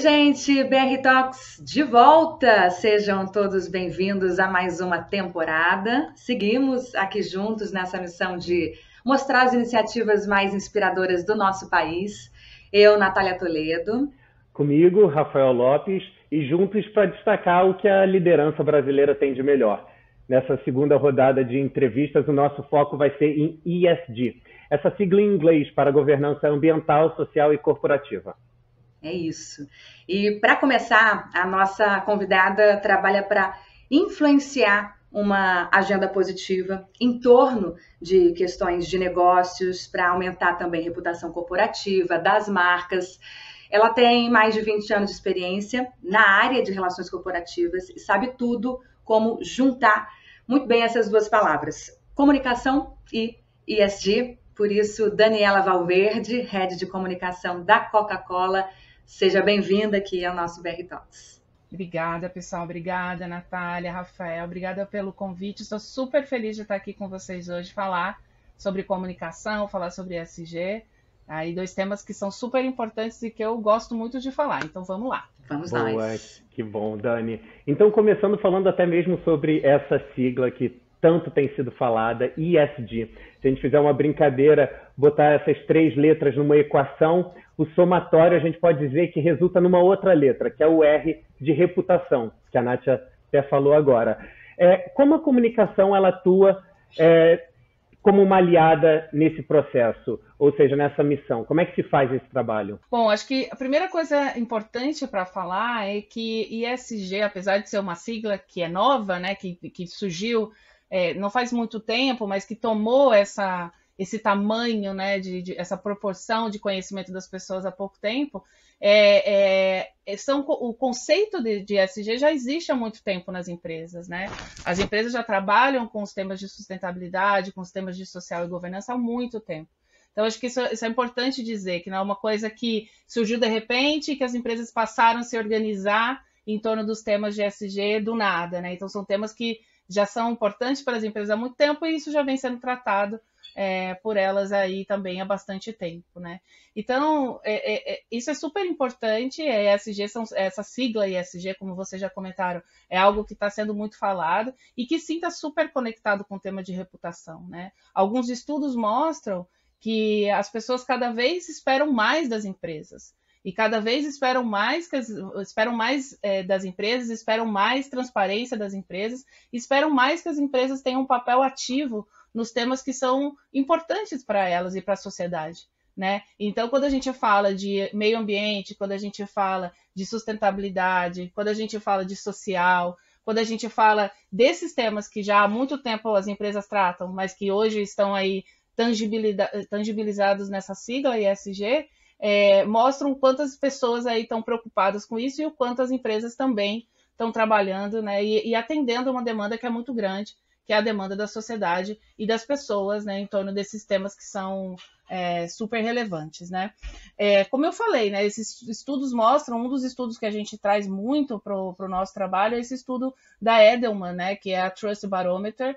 gente, BR Talks de volta! Sejam todos bem-vindos a mais uma temporada. Seguimos aqui juntos nessa missão de mostrar as iniciativas mais inspiradoras do nosso país. Eu, Natália Toledo. Comigo, Rafael Lopes, e juntos para destacar o que a liderança brasileira tem de melhor. Nessa segunda rodada de entrevistas, o nosso foco vai ser em ESG, essa sigla em inglês para governança ambiental, social e corporativa. É isso. E para começar, a nossa convidada trabalha para influenciar uma agenda positiva em torno de questões de negócios, para aumentar também a reputação corporativa das marcas. Ela tem mais de 20 anos de experiência na área de relações corporativas e sabe tudo como juntar muito bem essas duas palavras, comunicação e ESG. Por isso, Daniela Valverde, Head de Comunicação da Coca-Cola, seja bem-vinda aqui ao nosso BR Talks. Obrigada, pessoal. Obrigada, Natália, Rafael. Obrigada pelo convite. Estou super feliz de estar aqui com vocês hoje, falar sobre comunicação, falar sobre ESG. Aí, dois temas que são super importantes e que eu gosto muito de falar. Então, vamos lá. Vamos Boa, nós. que bom, Dani. Então, começando falando até mesmo sobre essa sigla que tanto tem sido falada, ESG. Se a gente fizer uma brincadeira, botar essas três letras numa equação, o somatório a gente pode dizer que resulta numa outra letra, que é o R de reputação, que a Nath até falou agora. Como a comunicação ela atua como uma aliada nesse processo, ou seja, nessa missão? Como é que se faz esse trabalho? Bom, acho que a primeira coisa importante para falar é que ESG, apesar de ser uma sigla que é nova, né, que surgiu não faz muito tempo, mas que tomou esse tamanho, né, essa proporção de conhecimento das pessoas há pouco tempo, o conceito de ESG já existe há muito tempo nas empresas, né? As empresas já trabalham com os temas de sustentabilidade, com os temas de social e governança há muito tempo. Então, acho que isso é importante dizer, que não é uma coisa que surgiu de repente, que as empresas passaram a se organizar em torno dos temas de ESG do nada, né? Então, são temas que já são importantes para as empresas há muito tempo e isso já vem sendo tratado por elas aí também há bastante tempo, né? Então, isso é super importante, ESG, essa sigla ESG, como vocês já comentaram, é algo que está sendo muito falado e que sim está super conectado com o tema de reputação, né? Alguns estudos mostram que as pessoas cada vez esperam mais das empresas. E cada vez esperam mais das empresas, esperam mais transparência das empresas, esperam mais que as empresas tenham um papel ativo nos temas que são importantes para elas e para a sociedade, né? Então, quando a gente fala de meio ambiente, quando a gente fala de sustentabilidade, quando a gente fala de social, quando a gente fala desses temas que já há muito tempo as empresas tratam, mas que hoje estão aí tangibilizados nessa sigla ESG, mostram quantas pessoas aí estão preocupadas com isso e o quanto as empresas também estão trabalhando, né, e atendendo uma demanda que é muito grande, que é a demanda da sociedade e das pessoas, né, em torno desses temas que são super relevantes, né. Como eu falei, né, esses estudos mostram, um dos estudos que a gente traz muito para o nosso trabalho é esse estudo da Edelman, né, que é a Trust Barometer.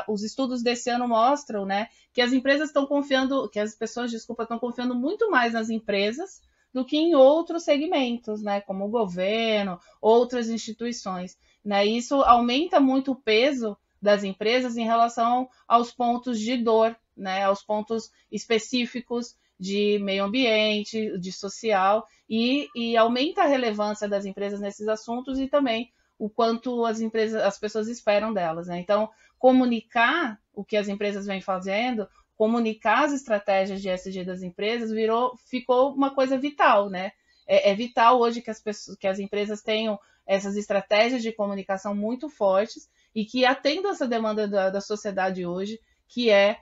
Os estudos desse ano mostram, né, que as empresas estão confiando, que as pessoas, estão confiando muito mais nas empresas do que em outros segmentos, né, como o governo, outras instituições, né, e isso aumenta muito o peso das empresas em relação aos pontos de dor, né, aos pontos específicos de meio ambiente, de social, e aumenta a relevância das empresas nesses assuntos e também o quanto as pessoas esperam delas, né? Então, comunicar o que as empresas vêm fazendo, comunicar as estratégias de ESG das empresas ficou uma coisa vital, né? É vital hoje que as empresas tenham essas estratégias de comunicação muito fortes e que atendam essa demanda da sociedade hoje, que é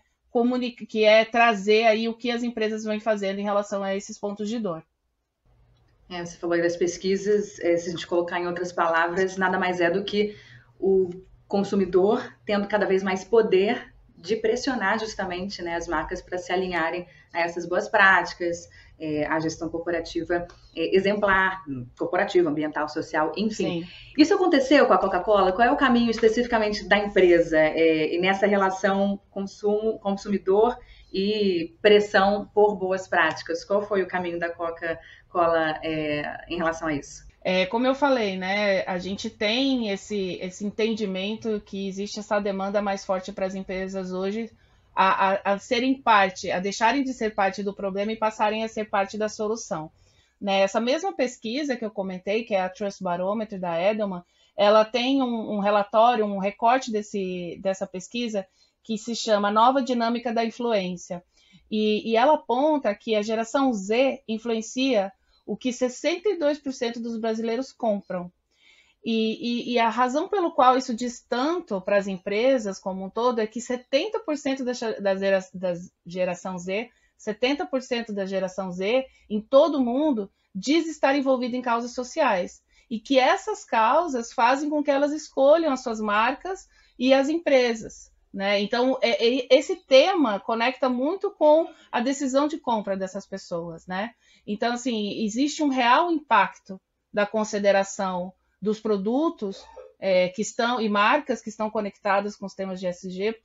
trazer aí o que as empresas vêm fazendo em relação a esses pontos de dor. Você falou aí das pesquisas, se a gente colocar em outras palavras, nada mais é do que o consumidor tendo cada vez mais poder de pressionar justamente, né, as marcas para se alinharem a essas boas práticas, a gestão corporativa exemplar, corporativa, ambiental, social, enfim. Sim. Isso aconteceu com a Coca-Cola? Qual é o caminho especificamente da empresa nessa relação consumidor e pressão por boas práticas. Qual foi o caminho da Coca-Cola em relação a isso? Como eu falei, né, a gente tem esse entendimento que existe essa demanda mais forte para as empresas hoje a serem parte, a deixarem de ser parte do problema e passarem a ser parte da solução. Né? Essa mesma pesquisa que eu comentei, que é a Trust Barometer da Edelman, ela tem um relatório, um recorte dessa pesquisa que se chama Nova Dinâmica da Influência. E ela aponta que a geração Z influencia o que 62% dos brasileiros compram. E a razão pelo qual isso diz tanto para as empresas como um todo é que 70% da geração Z, 70% da geração Z em todo o mundo diz estar envolvida em causas sociais. E que essas causas fazem com que elas escolham as suas marcas e as empresas. Né? Então, esse tema conecta muito com a decisão de compra dessas pessoas. Né? Então, assim, existe um real impacto da consideração dos produtos que estão e marcas que estão conectadas com os temas de ESG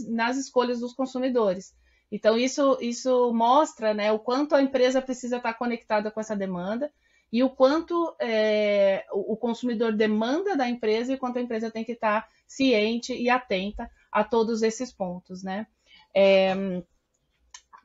nas escolhas dos consumidores. Então, isso mostra, né, o quanto a empresa precisa estar conectada com essa demanda e o quanto o consumidor demanda da empresa e o quanto a empresa tem que estar ciente e atenta a todos esses pontos, né?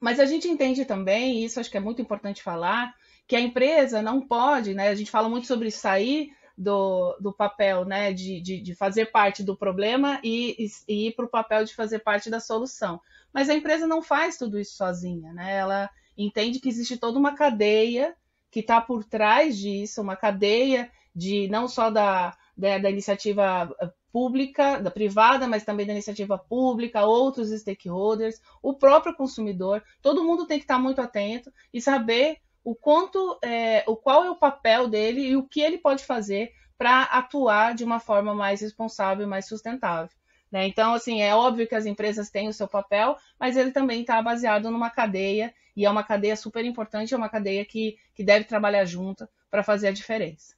Mas a gente entende também, e isso acho que é muito importante falar, que a empresa não pode, né? A gente fala muito sobre sair do papel, né, de fazer parte do problema e ir para o papel de fazer parte da solução. Mas a empresa não faz tudo isso sozinha, né? Ela entende que existe toda uma cadeia que está por trás disso, uma cadeia de não só da iniciativa pública, da privada, mas também da iniciativa pública, outros stakeholders, o próprio consumidor. Todo mundo tem que estar muito atento e saber qual é o papel dele e o que ele pode fazer para atuar de uma forma mais responsável e mais sustentável. Né? Então, assim, é óbvio que as empresas têm o seu papel, mas ele também está baseado numa cadeia, e é uma cadeia super importante, é uma cadeia que deve trabalhar junto para fazer a diferença.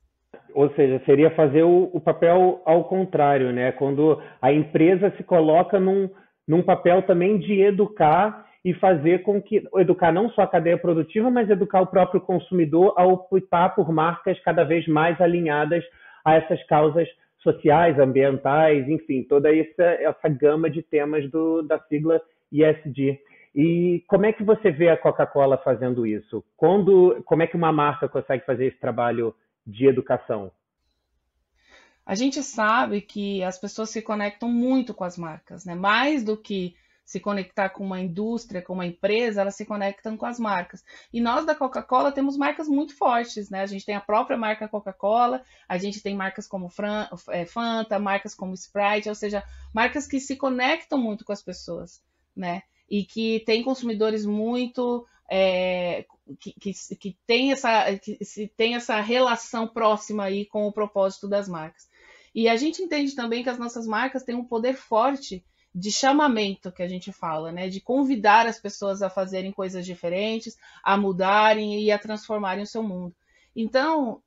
Ou seja, seria fazer o papel ao contrário, né? Quando a empresa se coloca num papel também de educar e fazer com que educar não só a cadeia produtiva, mas educar o próprio consumidor a optar por marcas cada vez mais alinhadas a essas causas sociais, ambientais, enfim, toda essa gama de temas da sigla ESG. E como é que você vê a Coca-Cola fazendo isso? Como é que uma marca consegue fazer esse trabalho de educação? A gente sabe que as pessoas se conectam muito com as marcas, né? Mais do que se conectar com uma indústria, com uma empresa, elas se conectam com as marcas. E nós da Coca-Cola temos marcas muito fortes, né? A gente tem a própria marca Coca-Cola, a gente tem marcas como Fanta, marcas como Sprite, ou seja, marcas que se conectam muito com as pessoas, né? E que tem consumidores muito que tem essa relação próxima aí com o propósito das marcas. E a gente entende também que as nossas marcas têm um poder forte de chamamento, que a gente fala, né? De convidar as pessoas a fazerem coisas diferentes, a mudarem e a transformarem o seu mundo. Então,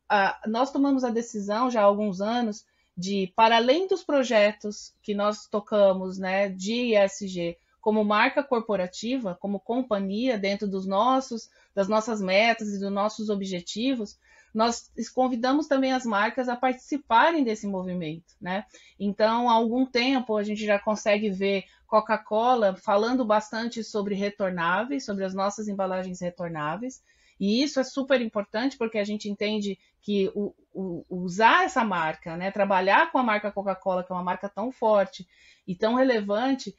nós tomamos a decisão já há alguns anos de, para além dos projetos que nós tocamos, né, de ESG, como marca corporativa, como companhia, dentro das nossas metas e dos nossos objetivos, nós convidamos também as marcas a participarem desse movimento, né? Então, há algum tempo, a gente já consegue ver Coca-Cola falando bastante sobre retornáveis, sobre as nossas embalagens retornáveis, e isso é super importante porque a gente entende que usar essa marca, né, trabalhar com a marca Coca-Cola, que é uma marca tão forte e tão relevante,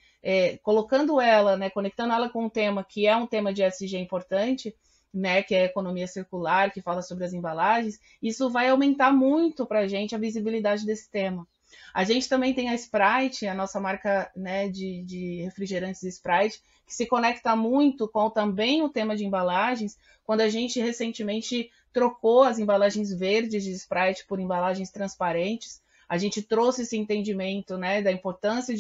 colocando ela, né, conectando ela com um tema que é um tema de ESG importante, né, que é a economia circular, que fala sobre as embalagens, isso vai aumentar muito para a gente a visibilidade desse tema. A gente também tem a Sprite, a nossa marca, né, de refrigerantes Sprite, que se conecta muito com também o tema de embalagens, quando a gente recentemente trocou as embalagens verdes de Sprite por embalagens transparentes. A gente trouxe esse entendimento, né, da importância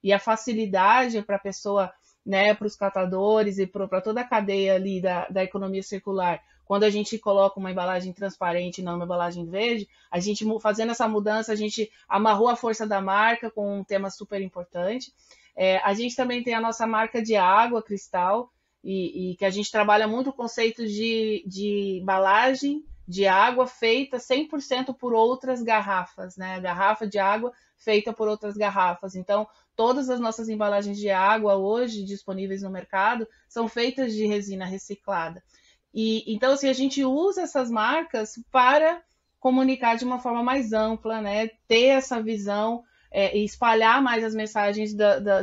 e a facilidade para a pessoa, né, para os catadores e para toda a cadeia ali da economia circular. Quando a gente coloca uma embalagem transparente e não uma embalagem verde, a gente fazendo essa mudança, a gente amarrou a força da marca com um tema super importante. A gente também tem a nossa marca de água, Cristal, e que a gente trabalha muito o conceito de embalagem de água feita 100% por outras garrafas, né? A garrafa de água feita por outras garrafas. Então, todas as nossas embalagens de água hoje disponíveis no mercado são feitas de resina reciclada. Então, assim, a gente usa essas marcas para comunicar de uma forma mais ampla, né? Ter essa visão e espalhar mais as mensagens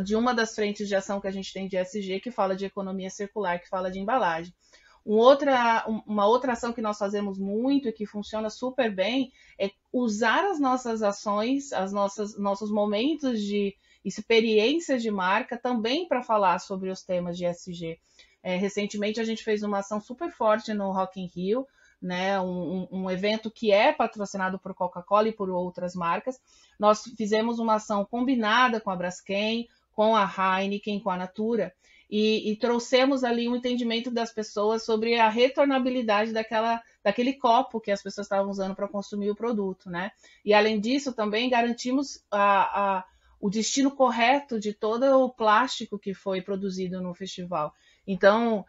de uma das frentes de ação que a gente tem de ESG, que fala de economia circular, que fala de embalagem. Uma outra ação que nós fazemos muito e que funciona super bem é usar as nossas ações, nossos momentos de experiências de marca também para falar sobre os temas de ESG. Recentemente a gente fez uma ação super forte no Rock in Rio, né, um evento que é patrocinado por Coca-Cola e por outras marcas. Nós fizemos uma ação combinada com a Braskem, com a Heineken, com a Natura, e trouxemos ali um entendimento das pessoas sobre a retornabilidade daquele copo que as pessoas estavam usando para consumir o produto, né? E além disso, também garantimos o destino correto de todo o plástico que foi produzido no festival. Então,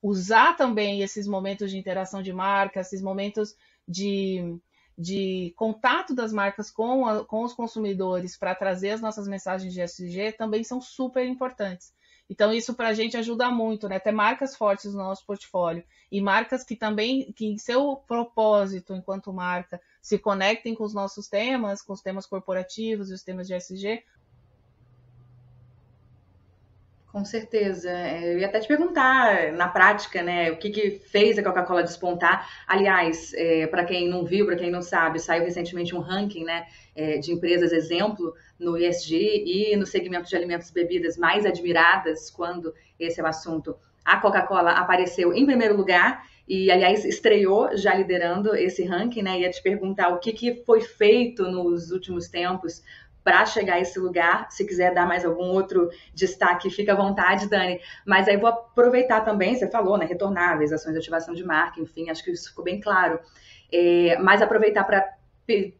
usar também esses momentos de interação de marca, esses momentos de contato das marcas com os consumidores para trazer as nossas mensagens de ESG também são super importantes. Então, isso para a gente ajuda muito, né? Ter marcas fortes no nosso portfólio e marcas que também, que em seu propósito enquanto marca, se conectem com os nossos temas, com os temas corporativos e os temas de ESG. Com certeza. Eu ia até te perguntar, na prática, né, o que fez a Coca-Cola despontar. Aliás, para quem não viu, para quem não sabe, saiu recentemente um ranking, né, de empresas exemplo no ESG e no segmento de alimentos e bebidas mais admiradas quando esse é o assunto. A Coca-Cola apareceu em primeiro lugar e, aliás, estreou já liderando esse ranking, né? Ia te perguntar o que foi feito nos últimos tempos para chegar a esse lugar. Se quiser dar mais algum outro destaque, fica à vontade, Dani. Mas aí vou aproveitar também, você falou, né, retornáveis, ações de ativação de marca, enfim, acho que isso ficou bem claro. Mas aproveitar para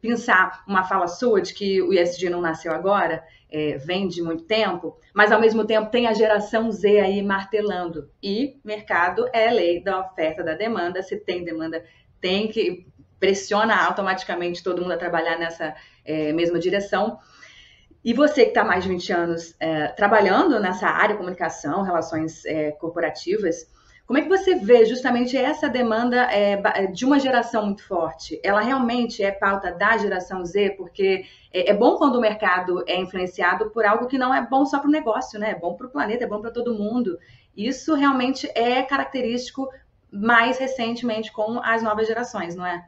pensar uma fala sua de que o ESG não nasceu agora, vem de muito tempo, mas ao mesmo tempo tem a geração Z aí martelando. E mercado é lei da oferta da demanda, se tem demanda, tem que pressiona automaticamente todo mundo a trabalhar nessa mesma direção. E você que está há mais de 20 anos trabalhando nessa área, comunicação, relações corporativas, como é que você vê justamente essa demanda de uma geração muito forte? Ela realmente é pauta da geração Z? Porque é bom quando o mercado é influenciado por algo que não é bom só para o negócio, né? É bom para o planeta, é bom para todo mundo. Isso realmente é característico mais recentemente com as novas gerações, não é?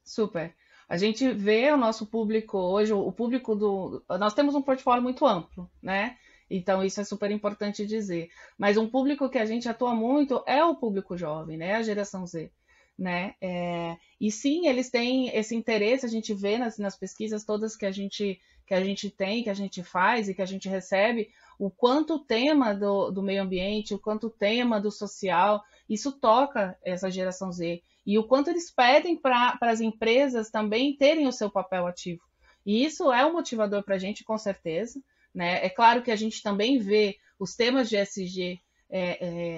Super. A gente vê o nosso público hoje, nós temos um portfólio muito amplo, né? Então isso é super importante dizer. Mas um público que a gente atua muito é o público jovem, né? A geração Z, né? E sim, eles têm esse interesse, a gente vê nas pesquisas todas que a gente tem, que a gente faz e que a gente recebe, o quanto o tema do meio ambiente, o quanto o tema do social, isso toca essa geração Z. E o quanto eles pedem para as empresas também terem o seu papel ativo. E isso é um motivador para a gente, com certeza, né? É claro que a gente também vê os temas de ESG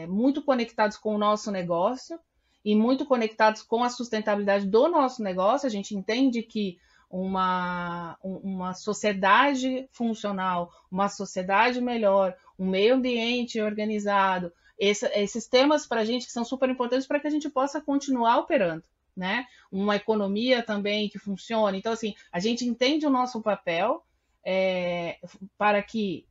muito conectados com o nosso negócio e muito conectados com a sustentabilidade do nosso negócio. A gente entende que uma sociedade funcional, uma sociedade melhor, um meio ambiente organizado, esses temas para a gente que são super importantes para que a gente possa continuar operando, né? Uma economia também que funcione. Então, assim, a gente entende o nosso papel para que,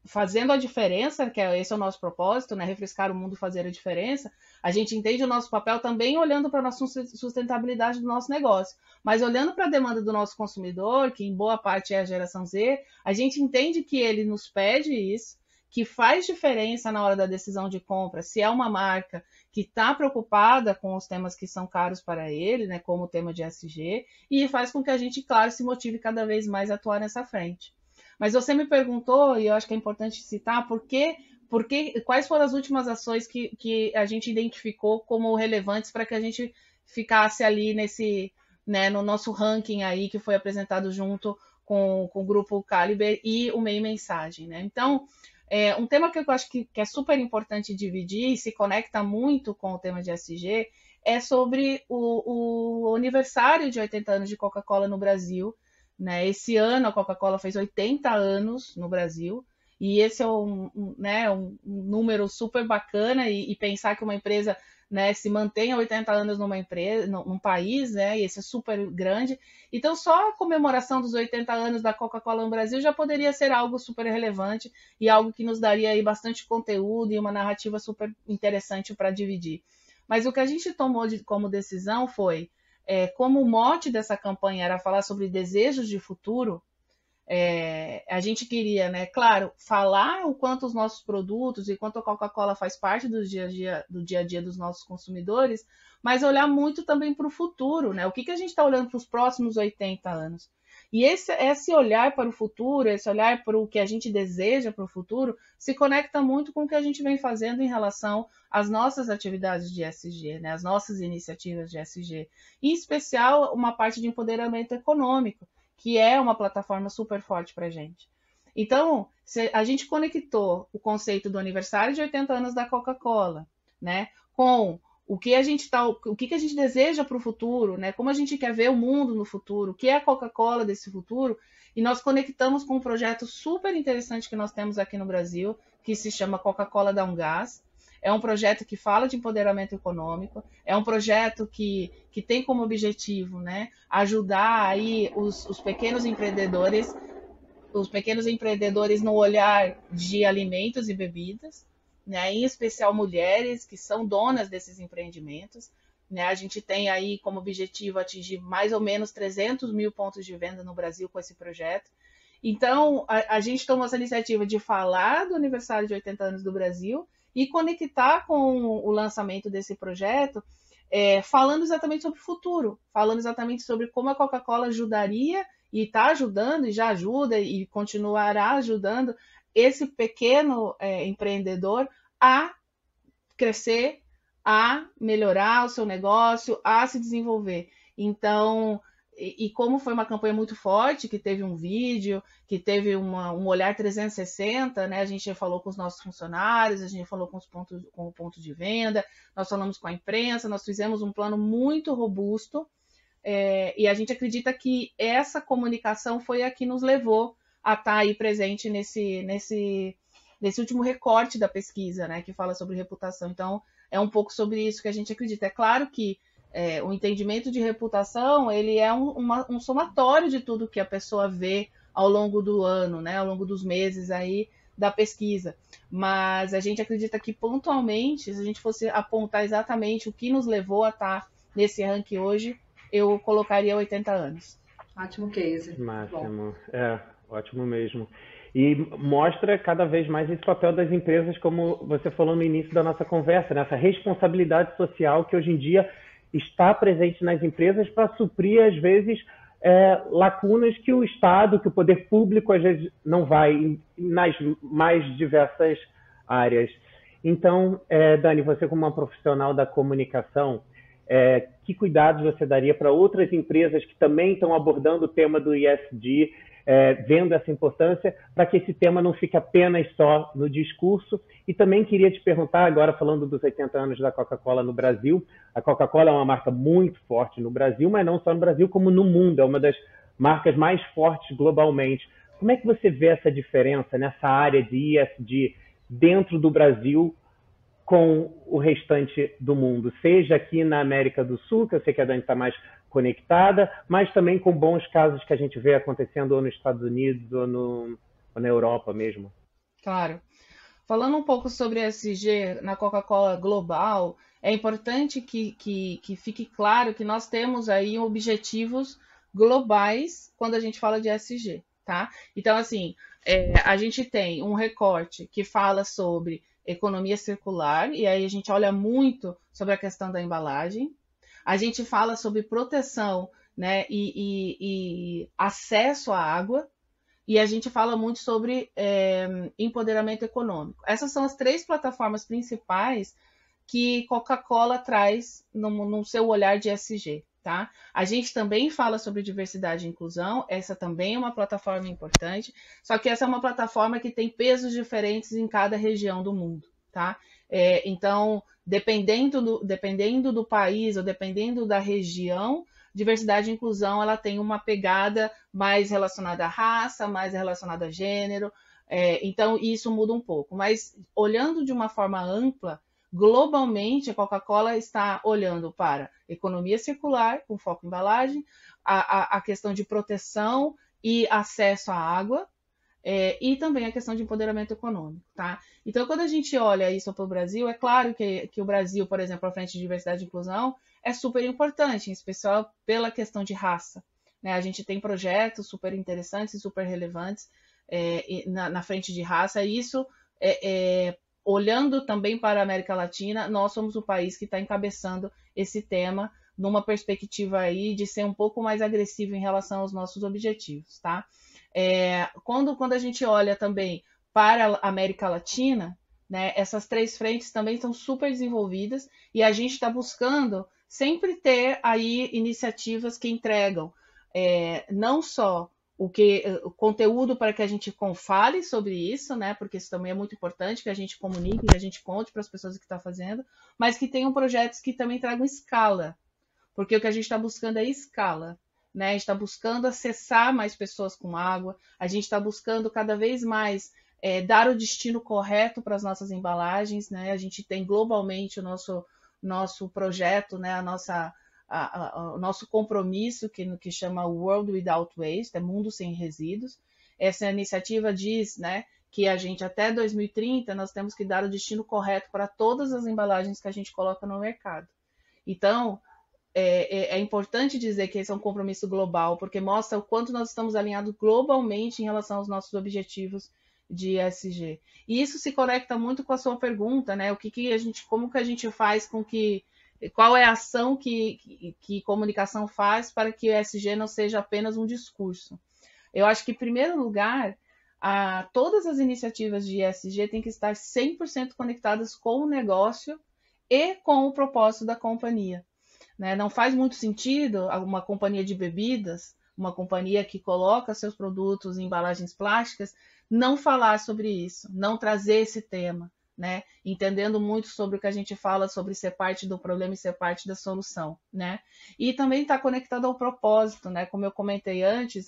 fazendo a diferença, que esse é o nosso propósito, né? Refrescar o mundo, fazer a diferença, a gente entende o nosso papel também olhando para a nossa sustentabilidade do nosso negócio. Mas olhando para a demanda do nosso consumidor, que em boa parte é a geração Z, a gente entende que ele nos pede isso, que faz diferença na hora da decisão de compra, se é uma marca que está preocupada com os temas que são caros para ele, né, como o tema de ESG, e faz com que a gente, claro, se motive cada vez mais a atuar nessa frente. Mas você me perguntou, e eu acho que é importante citar, quais foram as últimas ações que a gente identificou como relevantes para que a gente ficasse ali no nosso ranking aí, que foi apresentado junto com o grupo Caliber e o Meio Mensagem, né? Então, Um tema que eu acho que é super importante dividir e se conecta muito com o tema de ESG é sobre o aniversário de 80 anos de Coca-Cola no Brasil, né? Esse ano a Coca-Cola fez 80 anos no Brasil, e esse é um número super bacana, e pensar que uma empresa, né, se mantém há 80 anos numa empresa, num país, né, e esse é super grande. Então, só a comemoração dos 80 anos da Coca-Cola no Brasil já poderia ser algo super relevante e algo que nos daria aí bastante conteúdo e uma narrativa super interessante para dividir. Mas o que a gente tomou como decisão foi, como o mote dessa campanha era falar sobre desejos de futuro, a gente queria, né, claro, falar o quanto os nossos produtos e quanto a Coca-Cola faz parte do dia a dia dos nossos consumidores, mas olhar muito também para o futuro, né? O que a gente está olhando para os próximos 80 anos? E esse olhar para o futuro, esse olhar para o que a gente deseja para o futuro, se conecta muito com o que a gente vem fazendo em relação às nossas atividades de ESG, né? As nossas iniciativas de ESG. Em especial, uma parte de empoderamento econômico, que é uma plataforma super forte para a gente. Então, a gente conectou o conceito do aniversário de 80 anos da Coca-Cola, né, com o que a gente deseja para o futuro, né, como a gente quer ver o mundo no futuro, o que é a Coca-Cola desse futuro, e nós conectamos com um projeto super interessante que nós temos aqui no Brasil, que se chama Coca-Cola Dá um Gás. É um projeto que fala de empoderamento econômico, é um projeto que tem como objetivo, né, ajudar aí os pequenos empreendedores no olhar de alimentos e bebidas, né, em especial mulheres que são donas desses empreendimentos. Né, a gente tem aí como objetivo atingir mais ou menos 300 mil pontos de venda no Brasil com esse projeto. Então, a gente tomou essa iniciativa de falar do aniversário de 80 anos do Brasil e conectar com o lançamento desse projeto, falando exatamente sobre o futuro, falando exatamente sobre como a Coca-Cola ajudaria, e está ajudando, e já ajuda, e continuará ajudando esse pequeno empreendedor a crescer, a melhorar o seu negócio, a se desenvolver. Então, e como foi uma campanha muito forte, que teve um vídeo, que teve um olhar 360, né? A gente falou com os nossos funcionários, a gente falou com o ponto de venda, nós falamos com a imprensa, nós fizemos um plano muito robusto, e a gente acredita que essa comunicação foi a que nos levou a estar aí presente nesse último recorte da pesquisa, né? Que fala sobre reputação. Então, é um pouco sobre isso que a gente acredita. É claro que o entendimento de reputação, ele é um somatório de tudo que a pessoa vê ao longo do ano, né, ao longo dos meses aí da pesquisa. Mas a gente acredita que pontualmente, se a gente fosse apontar exatamente o que nos levou a estar nesse ranking hoje, eu colocaria 80 anos. Ótimo case. Máximo. Ótimo mesmo. E mostra cada vez mais esse papel das empresas, como você falou no início da nossa conversa, né? Essa responsabilidade social que hoje em dia está presente nas empresas para suprir, às vezes, lacunas que o Estado, que o poder público, às vezes, não vai nas mais diversas áreas. Então, Dani, você como uma profissional da comunicação, que cuidados você daria para outras empresas que também estão abordando o tema do ESG, vendo essa importância, para que esse tema não fique apenas só no discurso? E também queria te perguntar, agora falando dos 80 anos da Coca-Cola no Brasil, a Coca-Cola é uma marca muito forte no Brasil, mas não só no Brasil, como no mundo, é uma das marcas mais fortes globalmente. Como é que você vê essa diferença nessa área de ESG dentro do Brasil com o restante do mundo? Seja aqui na América do Sul, que eu sei que a Dani está mais conectada, mas também com bons casos que a gente vê acontecendo ou nos Estados Unidos ou na Europa mesmo. Claro. Falando um pouco sobre ESG na Coca-Cola global, é importante que fique claro que nós temos aí objetivos globais quando a gente fala de ESG, tá? Então, assim, a gente tem um recorte que fala sobre economia circular, e aí a gente olha muito sobre a questão da embalagem. A gente fala sobre proteção, né, e acesso à água, e a gente fala muito sobre empoderamento econômico. Essas são as 3 plataformas principais que Coca-Cola traz no seu olhar de ESG. tá? A gente também fala sobre diversidade e inclusão, essa também é uma plataforma importante, só que essa é uma plataforma que tem pesos diferentes em cada região do mundo, tá? Então, dependendo do país ou dependendo da região, diversidade e inclusão ela tem uma pegada mais relacionada à raça, mais relacionada a gênero, então isso muda um pouco. Mas olhando de uma forma ampla, globalmente, a Coca-Cola está olhando para economia circular, com foco em embalagem, a questão de proteção e acesso à água, e também a questão de empoderamento econômico, tá? Então, quando a gente olha isso para o Brasil, é claro que o Brasil, por exemplo, à frente de diversidade e inclusão, é super importante, em especial pela questão de raça, né? A gente tem projetos super interessantes e super relevantes na frente de raça, e isso olhando também para a América Latina, nós somos o país que está encabeçando esse tema numa perspectiva aí de ser um pouco mais agressivo em relação aos nossos objetivos, tá? Quando a gente olha também para a América Latina, né, essas 3 frentes também estão super desenvolvidas e a gente está buscando sempre ter aí iniciativas que entregam não só o conteúdo para que a gente fale sobre isso, né? Porque isso também é muito importante, que a gente comunique, que a gente conte para as pessoas o que está fazendo, mas que tenham projetos que também tragam escala, porque o que a gente está buscando é escala, né? A gente está buscando acessar mais pessoas com água, a gente está buscando cada vez mais dar o destino correto para as nossas embalagens, né? A gente tem globalmente o nosso projeto, né? O nosso compromisso, que chama World Without Waste, Mundo Sem Resíduos. Essa iniciativa diz, né, que a gente, até 2030, nós temos que dar o destino correto para todas as embalagens que a gente coloca no mercado. Então, é importante dizer que esse é um compromisso global, porque mostra o quanto nós estamos alinhados globalmente em relação aos nossos objetivos de ESG. E isso se conecta muito com a sua pergunta, né? Como que a gente faz com que qual é a ação que comunicação faz para que o ESG não seja apenas um discurso? Eu acho que, em primeiro lugar, todas as iniciativas de ESG têm que estar 100% conectadas com o negócio e com o propósito da companhia, né? Não faz muito sentido uma companhia de bebidas, uma companhia que coloca seus produtos em embalagens plásticas, não falar sobre isso, não trazer esse tema, né? Entendendo muito sobre o que a gente fala sobre ser parte do problema e ser parte da solução, né? E também está conectado ao propósito, né? Como eu comentei antes,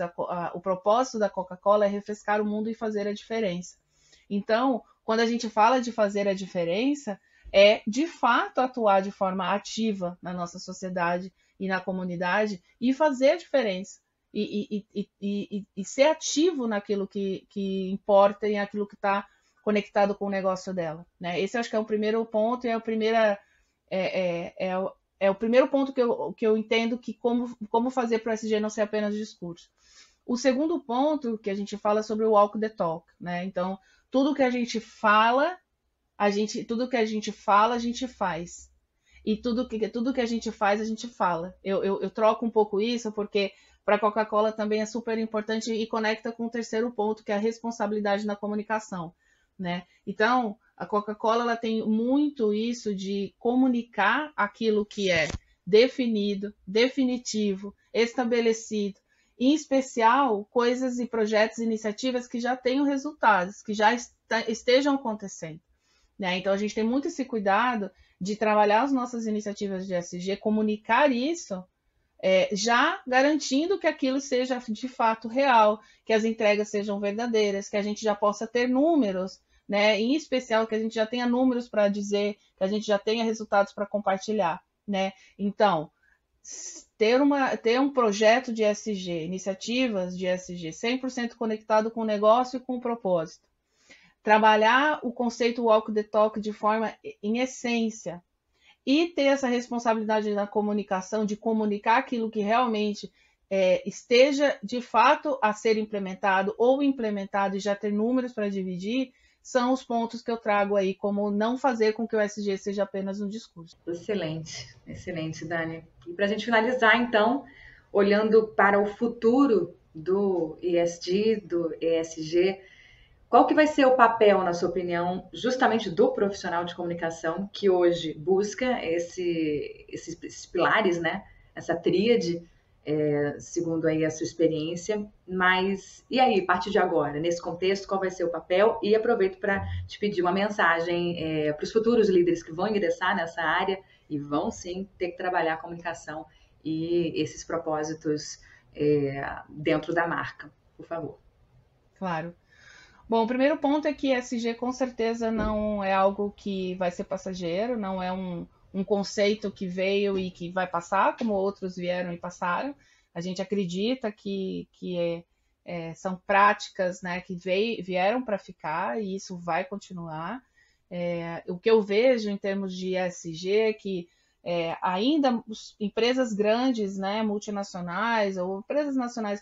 o propósito da Coca-Cola é refrescar o mundo e fazer a diferença. Então, quando a gente fala de fazer a diferença, é de fato atuar de forma ativa na nossa sociedade e na comunidade e fazer a diferença. E ser ativo naquilo que importa e naquilo que está conectado com o negócio dela, né? Esse eu acho que é o primeiro ponto e é o primeiro ponto que eu entendo que como fazer para o ESG não ser apenas discurso. O segundo ponto que a gente fala é sobre o walk the talk, né? Então, tudo que a gente fala, a gente faz. E tudo que a gente faz, a gente fala. Eu troco um pouco isso porque para a Coca-Cola também é super importante e conecta com o terceiro ponto, que é a responsabilidade na comunicação, né? Então, a Coca-Cola ela tem muito isso de comunicar aquilo que é definido, definitivo, estabelecido, em especial coisas e projetos, iniciativas que já tenham resultados, que já estejam acontecendo, né? Então, a gente tem muito esse cuidado de trabalhar as nossas iniciativas de ESG, comunicar isso, já garantindo que aquilo seja de fato real, que as entregas sejam verdadeiras, que a gente já possa ter números, né? Em especial que a gente já tenha números para dizer, que a gente já tenha resultados para compartilhar, né? Então, ter um projeto de ESG, iniciativas de ESG 100% conectado com o negócio e com o propósito. Trabalhar o conceito Walk the Talk de forma em essência e ter essa responsabilidade na comunicação, de comunicar aquilo que realmente esteja de fato a ser implementado ou implementado e já ter números para dividir, são os pontos que eu trago aí, como não fazer com que o ESG seja apenas um discurso. Excelente, excelente, Dani. E para a gente finalizar, então, olhando para o futuro do ESG, do ESG, qual que vai ser o papel, na sua opinião, justamente do profissional de comunicação que hoje busca esses pilares, né, essa tríade, segundo aí a sua experiência. Mas, e aí, a partir de agora, nesse contexto, qual vai ser o papel? E aproveito para te pedir uma mensagem para os futuros líderes que vão ingressar nessa área e vão, sim, ter que trabalhar a comunicação e esses propósitos dentro da marca, por favor. Claro. Bom, o primeiro ponto é que ESG com certeza não é algo que vai ser passageiro, não é um conceito que veio e que vai passar, como outros vieram e passaram. A gente acredita que são práticas, né, que vieram para ficar e isso vai continuar. O que eu vejo em termos de ESG é que ainda empresas grandes, né, multinacionais ou empresas nacionais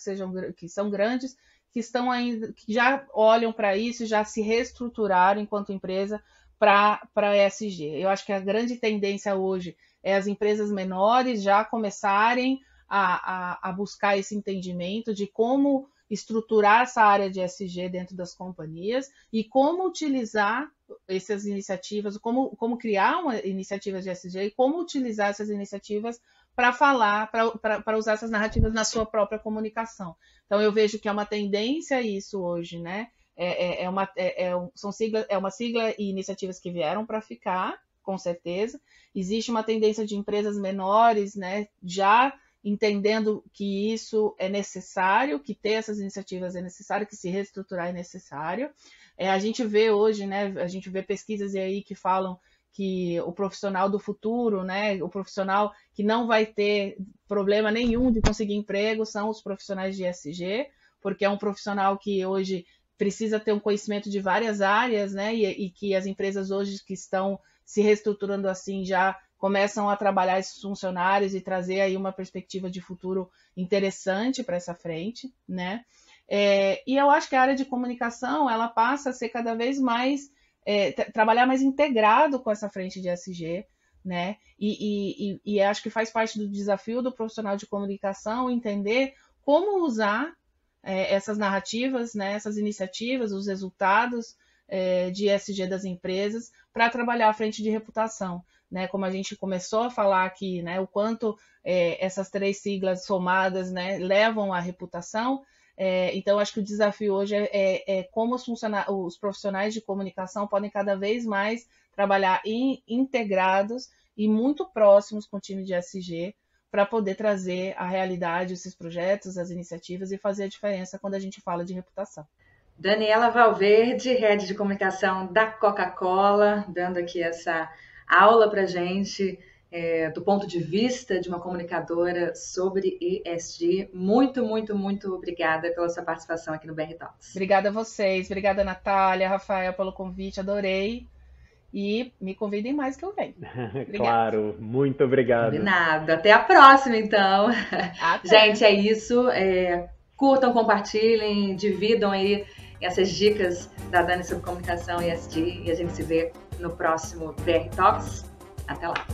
que são grandes, que estão ainda, que já olham para isso, já se reestruturaram enquanto empresa para ESG. Eu acho que a grande tendência hoje é as empresas menores já começarem a buscar esse entendimento de como estruturar essa área de ESG dentro das companhias e como utilizar essas iniciativas, como criar iniciativas de ESG e como utilizar essas iniciativas para falar, para usar essas narrativas na sua própria comunicação. Então, eu vejo que é uma tendência isso hoje, né? É uma sigla e iniciativas que vieram para ficar, com certeza. Existe uma tendência de empresas menores, né, já entendendo que isso é necessário, que ter essas iniciativas é necessário, que se reestruturar é necessário. A gente vê hoje, né, a gente vê pesquisas aí que falam que o profissional do futuro, né, o profissional que não vai ter problema nenhum de conseguir emprego são os profissionais de ESG, porque é um profissional que hoje precisa ter um conhecimento de várias áreas, né, e que as empresas hoje que estão se reestruturando assim já começam a trabalhar esses funcionários e trazer aí uma perspectiva de futuro interessante para essa frente, né? E eu acho que a área de comunicação ela passa a ser cada vez mais trabalhar mais integrado com essa frente de ESG, né? E acho que faz parte do desafio do profissional de comunicação entender como usar essas narrativas, né? Essas iniciativas, os resultados de ESG das empresas para trabalhar a frente de reputação, né? Como a gente começou a falar aqui, né? O quanto essas três siglas somadas, né, levam à reputação. Então, acho que o desafio hoje é como os profissionais de comunicação podem cada vez mais trabalhar integrados e muito próximos com o time de ESG para poder trazer à realidade esses projetos, as iniciativas e fazer a diferença quando a gente fala de reputação. Daniela Valverde, Head de Comunicação da Coca-Cola, dando aqui essa aula para a gente do ponto de vista de uma comunicadora sobre ESG. Muito, muito, muito obrigada pela sua participação aqui no BR Talks. Obrigada a vocês, obrigada Natália, Rafael pelo convite, adorei. E me convidem mais que eu venho. Claro, muito obrigado. Combinado. Até a próxima, então. Até. Gente, é isso. Curtam, compartilhem, dividam aí essas dicas da Dani sobre comunicação e ESG. E a gente se vê no próximo BR Talks. Até lá.